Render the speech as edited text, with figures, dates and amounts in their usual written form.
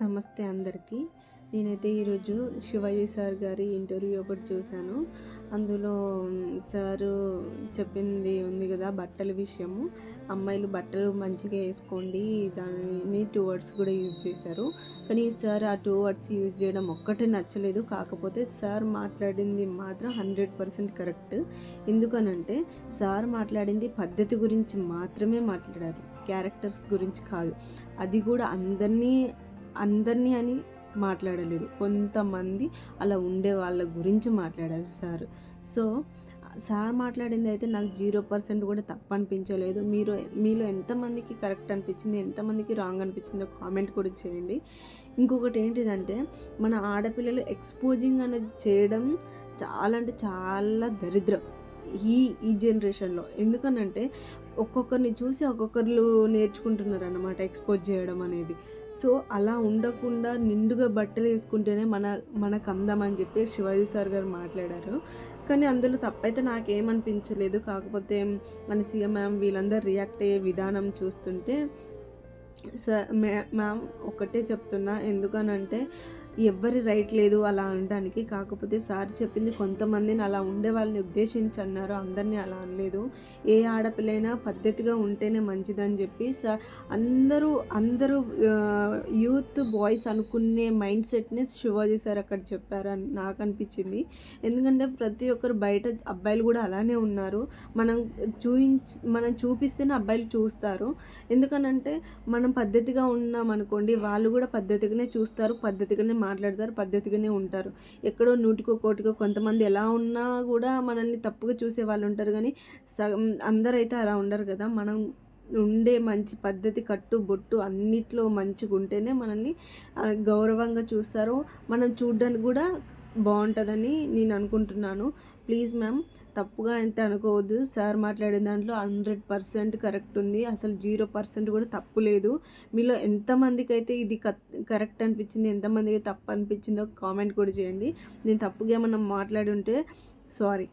నమస్తే అందరికీ. నేనైతే ఈరోజు శివాజీ సార్ గారి ఇంటర్వ్యూ ఒకటి చూశాను. అందులో సారు చెప్పింది ఉంది కదా, బట్టల విషయము. అమ్మాయిలు బట్టలు మంచిగా వేసుకోండి, దానిని 2 వర్డ్స్ కూడా యూజ్ చేశారు. కానీ సార్ ఆ 2 వర్డ్స్ యూజ్ చేయడం ఒక్కటే నచ్చలేదు. కాకపోతే సార్ మాట్లాడింది మాత్రం 100% కరెక్ట్. ఎందుకనంటే సార్ మాట్లాడింది పద్ధతి గురించి మాత్రమే మాట్లాడారు, క్యారెక్టర్స్ గురించి కాదు. అది కూడా అందరినీ అని మాట్లాడలేదు, కొంతమంది అలా ఉండే వాళ్ళ గురించి మాట్లాడారు సార్. సో సార్ మాట్లాడింది అయితే నాకు 0% కూడా తప్పు అనిపించలేదు. మీలో ఎంతమందికి కరెక్ట్ అనిపించింది, ఎంతమందికి రాంగ్ అనిపించిందో కామెంట్ కూడా చేయండి. ఇంకొకటి ఏంటిదంటే, మన ఆడపిల్లలు ఎక్స్పోజింగ్ అనేది చేయడం చాలా అంటే చాలా దరిద్రం ఈ జనరేషన్లో. ఎందుకనంటే ఒక్కొక్కరిని చూసి ఒక్కొక్కరు నేర్చుకుంటున్నారు అన్నమాట ఎక్స్పోజ్ చేయడం అనేది. సో అలా ఉండకుండా నిండుగా బట్టలు వేసుకుంటేనే మనకు అందం అని చెప్పి శివాజీ సార్ గారు మాట్లాడారు. కానీ అందులో తప్పైతే నాకేమనిపించలేదు. కాకపోతే అనసూయ మ్యామ్ వీళ్ళందరూ రియాక్ట్ అయ్యే విధానం చూస్తుంటే మ్యామ్ ఒకటే చెప్తున్నా, ఎందుకనంటే ఎవ్వరి రైట్ లేదు అలా అనడానికి. కాకపోతే సార్ చెప్పింది కొంతమందిని అలా ఉండే వాళ్ళని ఉద్దేశించి అన్నారు, అందరినీ అలా అనలేదు. ఏ ఆడపిల్లైనా పద్ధతిగా ఉంటేనే మంచిదని చెప్పి అందరూ యూత్ బాయ్స్ అనుకునే మైండ్ సెట్ని శివాజీ సార్ అక్కడ చెప్పారని నాకు అనిపించింది. ఎందుకంటే ప్రతి ఒక్కరు బయట అబ్బాయిలు కూడా అలానే ఉన్నారు. మనం చూపిస్తేనే అబ్బాయిలు చూస్తారు. ఎందుకనంటే మనం పద్ధతిగా ఉన్నాం అనుకోండి, వాళ్ళు కూడా పద్ధతిగానే చూస్తారు, పద్ధతిగానే మాట్లాడతారు, పద్ధతిగానే ఉంటారు. ఎక్కడో నూటికో కోటికో కొంతమంది ఎలా ఉన్నా కూడా మనల్ని తప్పుగా చూసే వాళ్ళు ఉంటారు. కానీ అందరైతే అలా ఉండరు కదా. మనం ఉండే మంచి పద్ధతి, కట్టు బొట్టు అన్నిట్లో మంచిగా ఉంటేనే మనల్ని గౌరవంగా చూస్తారు, మనం చూడడానికి కూడా బాగుంటుందని నేను అనుకుంటున్నాను. ప్లీజ్ మ్యామ్ తప్పుగా అయితే అనుకోవద్దు. సార్ మాట్లాడిన దాంట్లో 100% కరెక్ట్ ఉంది, అసలు 0% కూడా తప్పు లేదు. మీలో ఎంతమందికి అయితే ఇది కరెక్ట్ అనిపించింది, ఎంతమందికి తప్పు అనిపించిందో కామెంట్ కూడా చేయండి. నేను తప్పుగా ఏమన్నా మాట్లాడి ఉంటే సారీ.